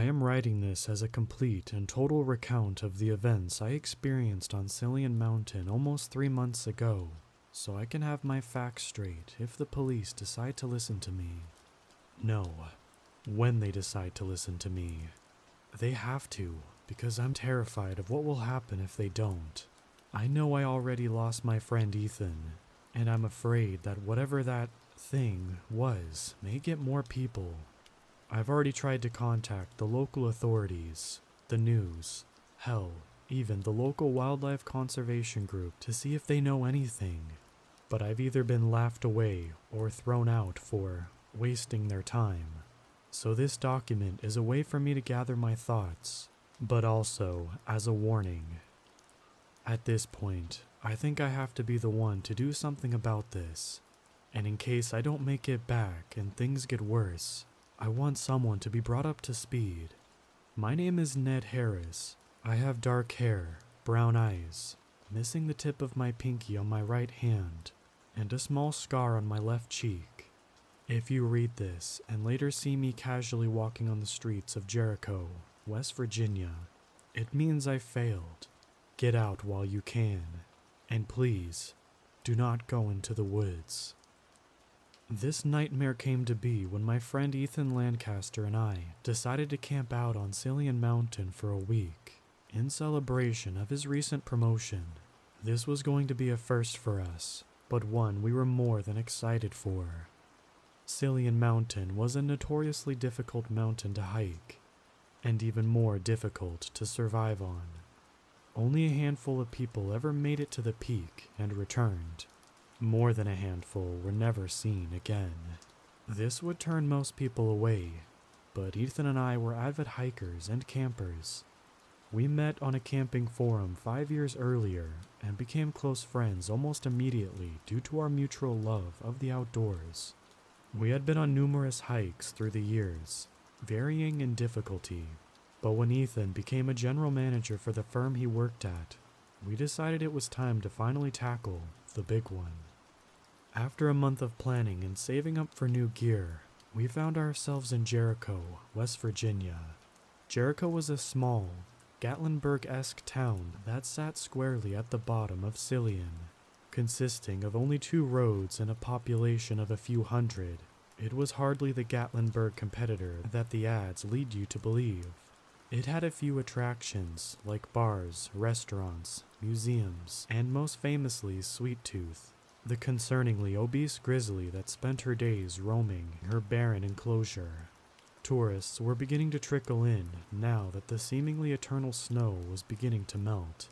I am writing this as a complete and total recount of the events I experienced on Cillian Mountain almost 3 months ago, so I can have my facts straight if the police decide to listen to me. No, when they decide to listen to me. They have to, because I'm terrified of what will happen if they don't. I know I already lost my friend Ethan, and I'm afraid that whatever that thing was may get more people. I've already tried to contact the local authorities, the news, hell, even the local wildlife conservation group to see if they know anything, but I've either been laughed away or thrown out for wasting their time. So this document is a way for me to gather my thoughts, but also as a warning. At this point, I think I have to be the one to do something about this, and in case I don't make it back and things get worse, I want someone to be brought up to speed. My name is Ned Harris. I have dark hair, brown eyes, missing the tip of my pinky on my right hand, and a small scar on my left cheek. If you read this and later see me casually walking on the streets of Jericho, West Virginia, it means I failed. Get out while you can, and please, do not go into the woods. This nightmare came to be when my friend Ethan Lancaster and I decided to camp out on Cillian Mountain for a week, in celebration of his recent promotion. This was going to be a first for us, but one we were more than excited for. Cillian Mountain was a notoriously difficult mountain to hike, and even more difficult to survive on. Only a handful of people ever made it to the peak and returned. More than a handful were never seen again. This would turn most people away, but Ethan and I were avid hikers and campers. We met on a camping forum 5 years earlier and became close friends almost immediately due to our mutual love of the outdoors. We had been on numerous hikes through the years, varying in difficulty, but when Ethan became a general manager for the firm he worked at, we decided it was time to finally tackle the big one. After a month of planning and saving up for new gear, we found ourselves in Jericho, West Virginia. Jericho was a small, Gatlinburg-esque town that sat squarely at the bottom of Cillian. Consisting of only 2 roads and a population of a few hundred, it was hardly the Gatlinburg competitor that the ads lead you to believe. It had a few attractions like bars, restaurants, museums, and most famously Sweet Tooth, the concerningly obese grizzly that spent her days roaming her barren enclosure. Tourists were beginning to trickle in now that the seemingly eternal snow was beginning to melt.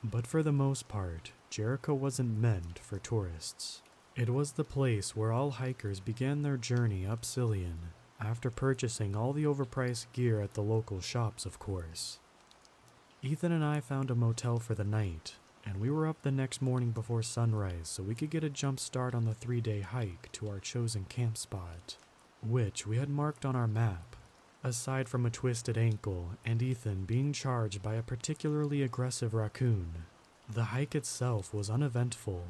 But for the most part, Jericho wasn't meant for tourists. It was the place where all hikers began their journey up Cillian, after purchasing all the overpriced gear at the local shops, of course. Ethan and I found a motel for the night, and we were up the next morning before sunrise so we could get a jump start on the 3-day hike to our chosen camp spot, which we had marked on our map. Aside from a twisted ankle and Ethan being charged by a particularly aggressive raccoon, the hike itself was uneventful.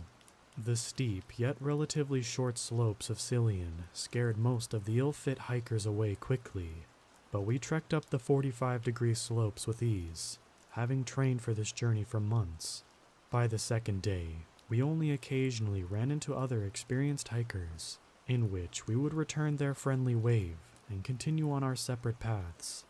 The steep yet relatively short slopes of Cillian scared most of the ill-fit hikers away quickly, but we trekked up the 45-degree slopes with ease, having trained for this journey for months. By the second day, we only occasionally ran into other experienced hikers, in which we would return their friendly wave and continue on our separate paths.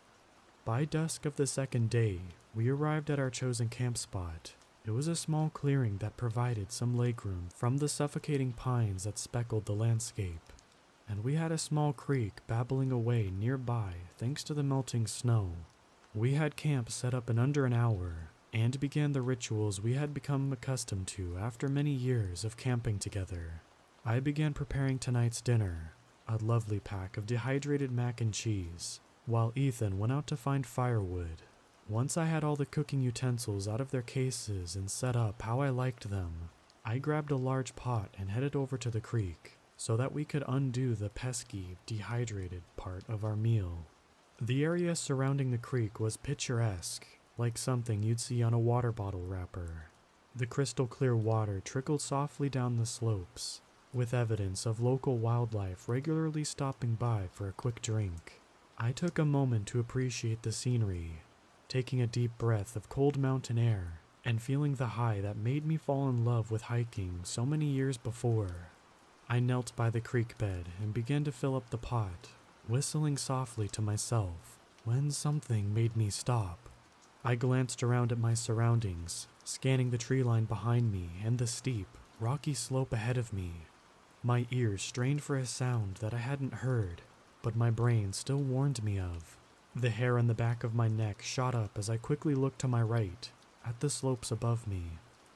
By dusk of the second day, we arrived at our chosen camp spot. It was a small clearing that provided some legroom from the suffocating pines that speckled the landscape, and we had a small creek babbling away nearby thanks to the melting snow. We had camp set up in under an hour, and began the rituals we had become accustomed to after many years of camping together. I began preparing tonight's dinner, a lovely pack of dehydrated mac and cheese, while Ethan went out to find firewood. Once I had all the cooking utensils out of their cases and set up how I liked them, I grabbed a large pot and headed over to the creek so that we could undo the pesky, dehydrated part of our meal. The area surrounding the creek was picturesque, like something you'd see on a water bottle wrapper. The crystal clear water trickled softly down the slopes, with evidence of local wildlife regularly stopping by for a quick drink. I took a moment to appreciate the scenery, taking a deep breath of cold mountain air and feeling the high that made me fall in love with hiking so many years before. I knelt by the creek bed and began to fill up the pot, whistling softly to myself, when something made me stop. I glanced around at my surroundings, scanning the tree line behind me and the steep, rocky slope ahead of me. My ears strained for a sound that I hadn't heard, but my brain still warned me of. The hair on the back of my neck shot up as I quickly looked to my right, at the slopes above me.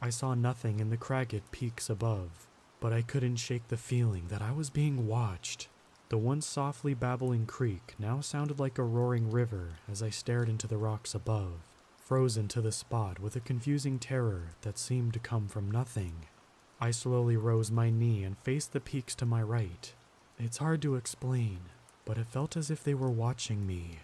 I saw nothing in the cragged peaks above, but I couldn't shake the feeling that I was being watched. The once softly babbling creek now sounded like a roaring river as I stared into the rocks above, frozen to the spot with a confusing terror that seemed to come from nothing. I slowly rose my knee and faced the peaks to my right. It's hard to explain, but it felt as if they were watching me.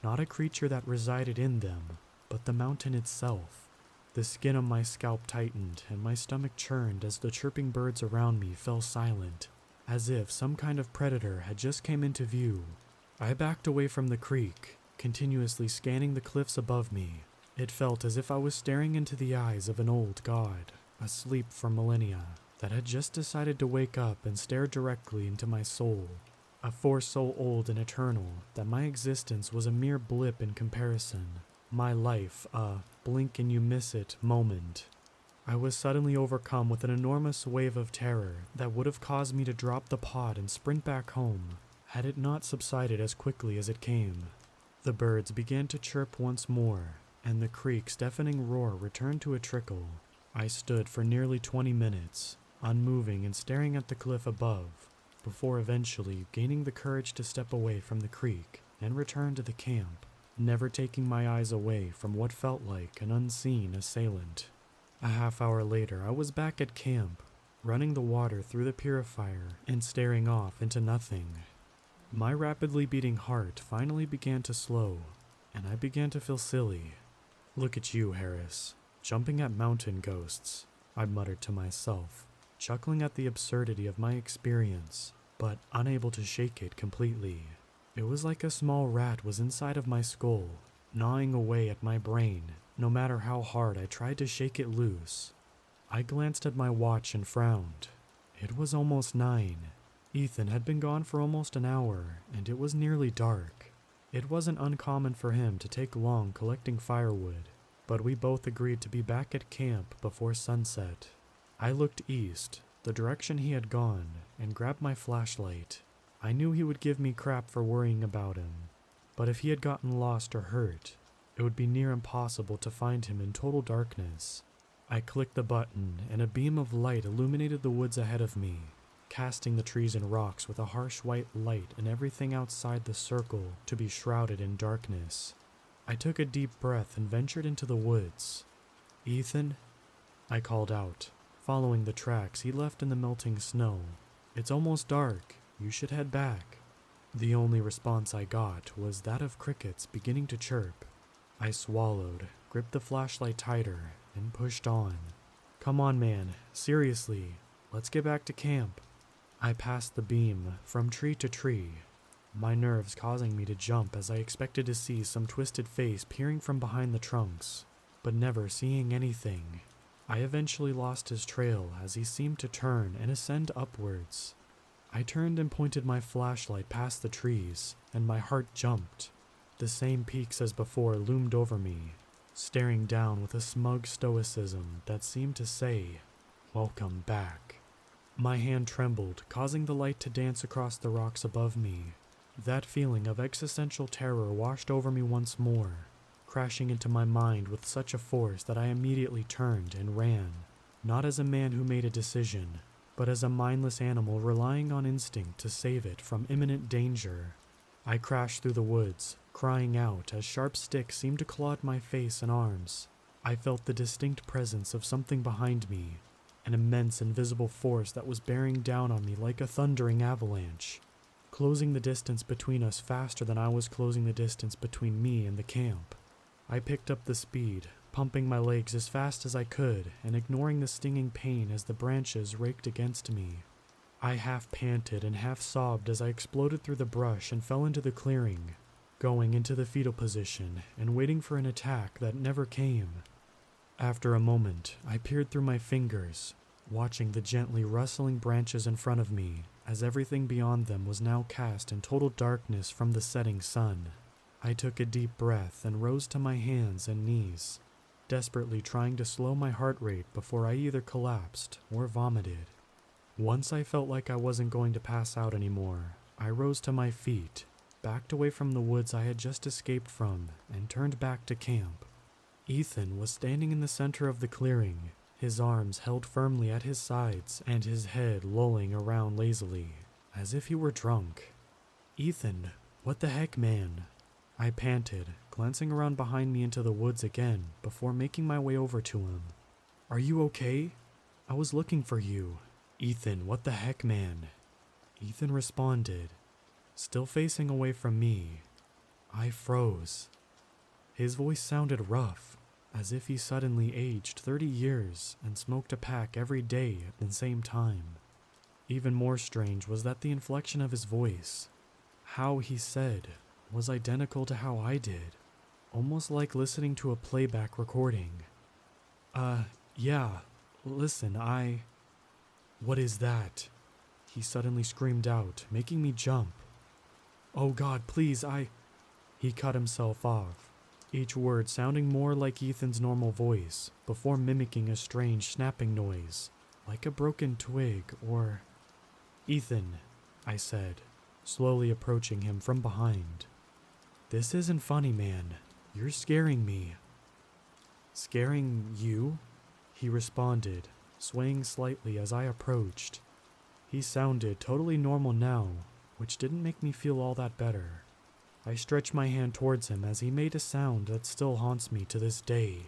Not a creature that resided in them, but the mountain itself. The skin on my scalp tightened and my stomach churned as the chirping birds around me fell silent, as if some kind of predator had just came into view. I backed away from the creek, continuously scanning the cliffs above me. It felt as if I was staring into the eyes of an old god, asleep for millennia, that had just decided to wake up and stare directly into my soul. A force so old and eternal that my existence was a mere blip in comparison. My life a blink and you miss it moment. I was suddenly overcome with an enormous wave of terror that would have caused me to drop the pot and sprint back home, had it not subsided as quickly as it came. The birds began to chirp once more, and the creek's deafening roar returned to a trickle. I stood for nearly 20 minutes, unmoving and staring at the cliff above, before eventually gaining the courage to step away from the creek and return to the camp, never taking my eyes away from what felt like an unseen assailant. A half hour later, I was back at camp, running the water through the purifier and staring off into nothing. My rapidly beating heart finally began to slow, and I began to feel silly. "Look at you, Harris, jumping at mountain ghosts," I muttered to myself, chuckling at the absurdity of my experience, but unable to shake it completely. It was like a small rat was inside of my skull, gnawing away at my brain, no matter how hard I tried to shake it loose. I glanced at my watch and frowned. It was almost 9. Ethan had been gone for almost an hour, and it was nearly dark. It wasn't uncommon for him to take long collecting firewood, but we both agreed to be back at camp before sunset. I looked east, the direction he had gone, and grabbed my flashlight. I knew he would give me crap for worrying about him, but if he had gotten lost or hurt, it would be near impossible to find him in total darkness. I clicked the button, and a beam of light illuminated the woods ahead of me, casting the trees and rocks with a harsh white light and everything outside the circle to be shrouded in darkness. I took a deep breath and ventured into the woods. "Ethan?" I called out, following the tracks he left in the melting snow. "It's almost dark. You should head back." The only response I got was that of crickets beginning to chirp. I swallowed, gripped the flashlight tighter, and pushed on. "Come on, man. Seriously. Let's get back to camp." I passed the beam from tree to tree, my nerves causing me to jump as I expected to see some twisted face peering from behind the trunks, but never seeing anything. I eventually lost his trail as he seemed to turn and ascend upwards. I turned and pointed my flashlight past the trees, and my heart jumped. The same peaks as before loomed over me, staring down with a smug stoicism that seemed to say, "Welcome back." My hand trembled, causing the light to dance across the rocks above me. That feeling of existential terror washed over me once more, crashing into my mind with such a force that I immediately turned and ran, not as a man who made a decision, but as a mindless animal relying on instinct to save it from imminent danger. I crashed through the woods, crying out as sharp sticks seemed to claw at my face and arms. I felt the distinct presence of something behind me, an immense invisible force that was bearing down on me like a thundering avalanche, closing the distance between us faster than I was closing the distance between me and the camp. I picked up the speed, pumping my legs as fast as I could and ignoring the stinging pain as the branches raked against me. I half panted and half sobbed as I exploded through the brush and fell into the clearing. going into the fetal position and waiting for an attack that never came. After a moment, I peered through my fingers, watching the gently rustling branches in front of me as everything beyond them was now cast in total darkness from the setting sun. I took a deep breath and rose to my hands and knees, desperately trying to slow my heart rate before I either collapsed or vomited. Once I felt like I wasn't going to pass out anymore, I rose to my feet, backed away from the woods I had just escaped from, and turned back to camp. Ethan was standing in the center of the clearing, his arms held firmly at his sides and his head lolling around lazily, as if he were drunk. "Ethan, what the heck, man?" I panted, glancing around behind me into the woods again before making my way over to him. "Are you okay? I was looking for you." "Ethan, what the heck, man?" Ethan responded, still facing away from me. I froze. His voice sounded rough, as if he suddenly aged 30 years and smoked a pack every day at the same time. Even more strange was that the inflection of his voice, how he said, was identical to how I did, almost like listening to a playback recording. Yeah, listen, What is that?" he suddenly screamed out, making me jump. "Oh God, please, He cut himself off, each word sounding more like Ethan's normal voice, before mimicking a strange snapping noise, like a broken twig or... "Ethan," I said, slowly approaching him from behind. "This isn't funny, man. You're scaring me." "Scaring you?" he responded, swaying slightly as I approached. He sounded totally normal now, which didn't make me feel all that better. I stretched my hand towards him as he made a sound that still haunts me to this day.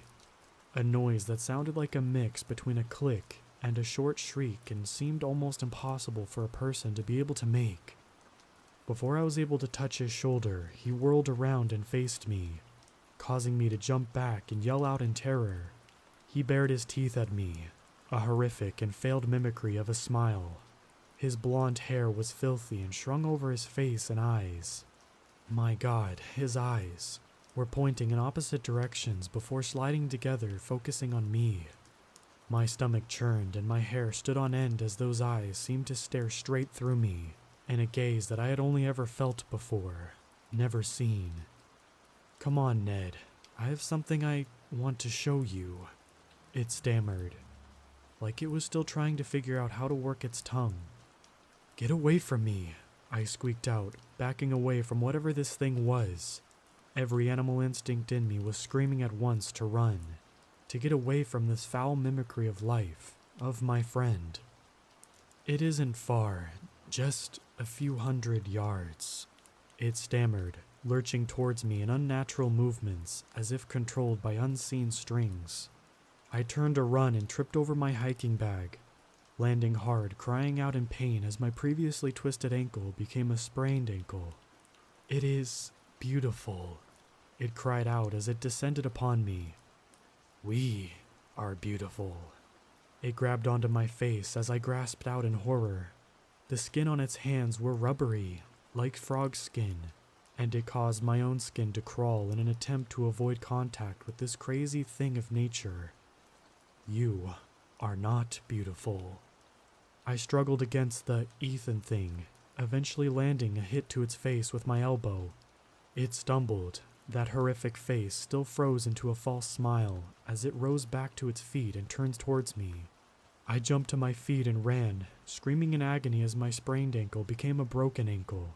A noise that sounded like a mix between a click and a short shriek and seemed almost impossible for a person to be able to make. Before I was able to touch his shoulder, he whirled around and faced me, causing me to jump back and yell out in terror. He bared his teeth at me, a horrific and failed mimicry of a smile. His blonde hair was filthy and shrunk over his face and eyes. My God, his eyes were pointing in opposite directions before sliding together, focusing on me. My stomach churned and my hair stood on end as those eyes seemed to stare straight through me, in a gaze that I had only ever felt before, never seen. "Come on, Ned. I have something I want to show you," it stammered, like it was still trying to figure out how to work its tongue. "Get away from me," I squeaked out, backing away from whatever this thing was. Every animal instinct in me was screaming at once to run, to get away from this foul mimicry of life, of my friend. "It isn't far, just a few 100 yards," it stammered, lurching towards me in unnatural movements as if controlled by unseen strings. I turned to run and tripped over my hiking bag, landing hard, crying out in pain as my previously twisted ankle became a sprained ankle. "It is beautiful," it cried out as it descended upon me. "We are beautiful." It grabbed onto my face as I grasped out in horror. The skin on its hands were rubbery, like frog skin, and it caused my own skin to crawl in an attempt to avoid contact with this crazy thing of nature. "You are not beautiful." I struggled against the Ethan thing, eventually landing a hit to its face with my elbow. It stumbled, that horrific face still froze into a false smile as it rose back to its feet and turned towards me. I jumped to my feet and ran, screaming in agony as my sprained ankle became a broken ankle.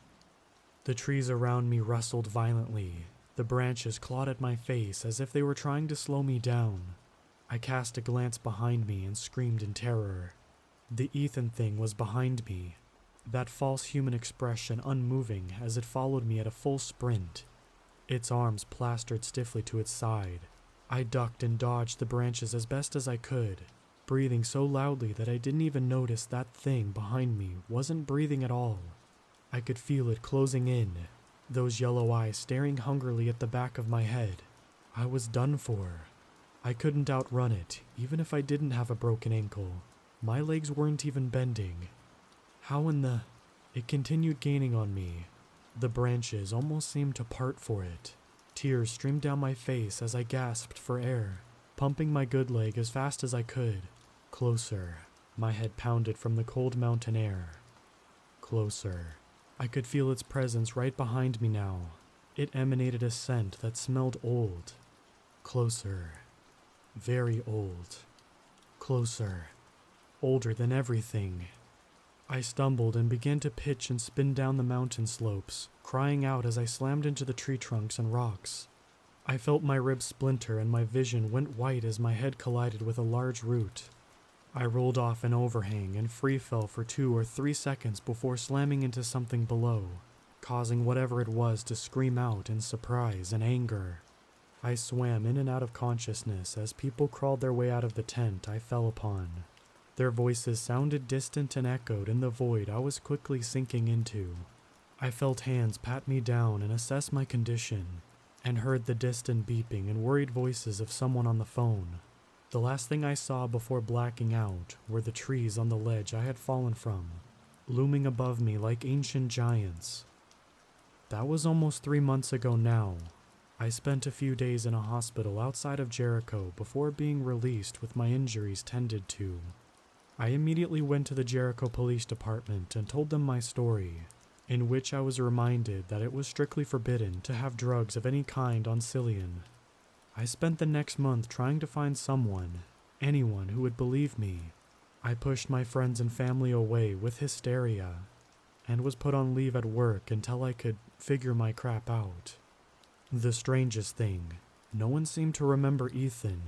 The trees around me rustled violently. The branches clawed at my face as if they were trying to slow me down. I cast a glance behind me and screamed in terror. The Ethan thing was behind me, that false human expression unmoving as it followed me at a full sprint, its arms plastered stiffly to its side. I ducked and dodged the branches as best as I could, breathing so loudly that I didn't even notice that thing behind me wasn't breathing at all. I could feel it closing in, those yellow eyes staring hungrily at the back of my head. I was done for. I couldn't outrun it, even if I didn't have a broken ankle. My legs weren't even bending. How in the... It continued gaining on me, The branches almost seemed to part for it. Tears streamed down my face as I gasped for air, pumping my good leg as fast as I could. Closer. My head pounded from the cold mountain air. Closer. I could feel its presence right behind me now. It emanated a scent that smelled old. Closer. Very old. Closer. Older than everything. I stumbled and began to pitch and spin down the mountain slopes, crying out as I slammed into the tree trunks and rocks. I felt my ribs splinter and my vision went white as my head collided with a large root. I rolled off an overhang and free fell for 2 or 3 seconds before slamming into something below, causing whatever it was to scream out in surprise and anger. I swam in and out of consciousness as people crawled their way out of the tent I fell upon. Their voices sounded distant and echoed in the void I was quickly sinking into. I felt hands pat me down and assess my condition, and heard the distant beeping and worried voices of someone on the phone. The last thing I saw before blacking out were the trees on the ledge I had fallen from, looming above me like ancient giants. That was almost 3 months ago now. I spent a few days in a hospital outside of Jericho before being released with my injuries tended to. I immediately went to the Jericho Police Department and told them my story, in which I was reminded that it was strictly forbidden to have drugs of any kind on Cillian. I spent the next month trying to find someone, anyone who would believe me. I pushed my friends and family away with hysteria, and was put on leave at work until I could figure my crap out. The strangest thing, no one seemed to remember Ethan.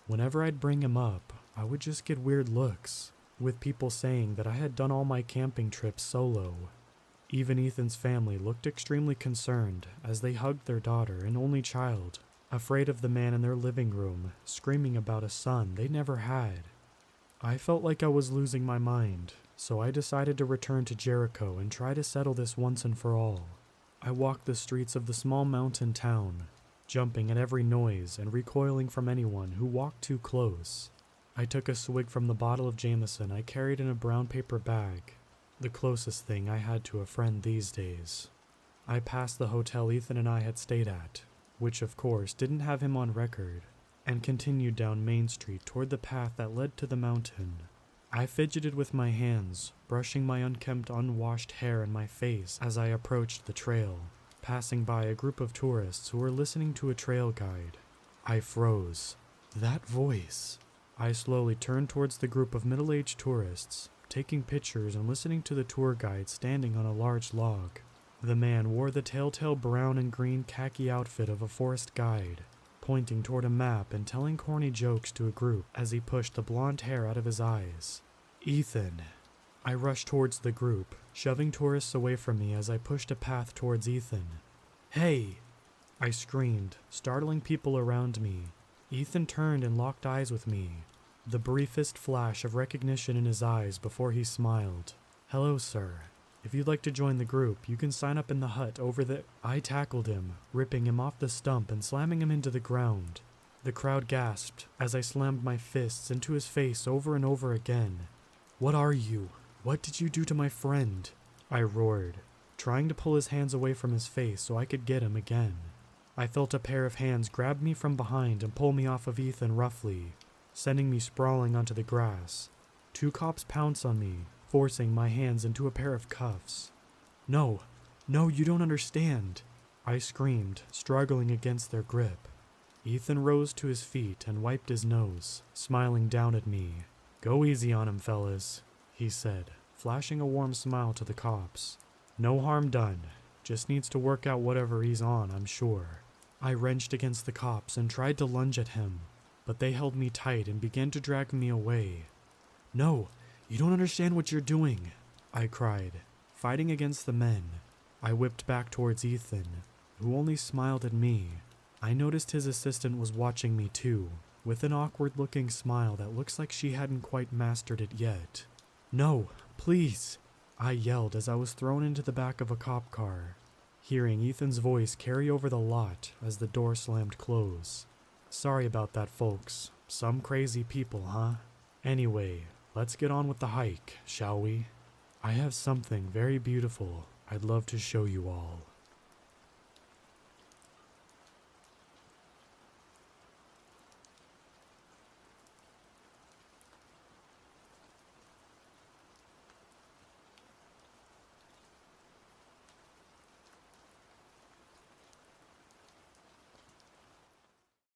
Whenever I'd bring him up, I would just get weird looks, with people saying that I had done all my camping trips solo. Even Ethan's family looked extremely concerned as they hugged their daughter and only child, afraid of the man in their living room, screaming about a son they never had. I felt like I was losing my mind, so I decided to return to Jericho and try to settle this once and for all. I walked the streets of the small mountain town, jumping at every noise and recoiling from anyone who walked too close. I took a swig from the bottle of Jameson I carried in a brown paper bag, the closest thing I had to a friend these days. I passed the hotel Ethan and I had stayed at, which of course didn't have him on record, and continued down Main Street toward the path that led to the mountain. I fidgeted with my hands, brushing my unkempt, unwashed hair in my face as I approached the trail, passing by a group of tourists who were listening to a trail guide. I froze. That voice. I slowly turned towards the group of middle-aged tourists, taking pictures and listening to the tour guide standing on a large log. The man wore the telltale brown and green khaki outfit of a forest guide, pointing toward a map and telling corny jokes to a group as he pushed the blonde hair out of his eyes. Ethan. I rushed towards the group, shoving tourists away from me as I pushed a path towards Ethan. Hey! I screamed, startling people around me. Ethan turned and locked eyes with me, the briefest flash of recognition in his eyes before he smiled. Hello, sir. If you'd like to join the group, you can sign up in the hut over there. I tackled him, ripping him off the stump and slamming him into the ground. The crowd gasped as I slammed my fists into his face over and over again. What are you? What did you do to my friend? I roared, trying to pull his hands away from his face so I could get him again. I felt a pair of hands grab me from behind and pull me off of Ethan roughly, sending me sprawling onto the grass. 2 cops pounce on me, forcing my hands into a pair of cuffs. No, you don't understand, I screamed, struggling against their grip. Ethan rose to his feet and wiped his nose, smiling down at me. Go easy on him, fellas, he said, flashing a warm smile to the cops. No harm done, just needs to work out whatever he's on, I'm sure. I wrenched against the cops and tried to lunge at him, but they held me tight and began to drag me away. No, you don't understand what you're doing, I cried, fighting against the men. I whipped back towards Ethan, who only smiled at me. I noticed his assistant was watching me too, with an awkward-looking smile that looks like she hadn't quite mastered it yet. No, please, I yelled as I was thrown into the back of a cop car, hearing Ethan's voice carry over the lot as the door slammed close. Sorry about that, folks. Some crazy people, huh? Anyway, let's get on with the hike, shall we? I have something very beautiful I'd love to show you all.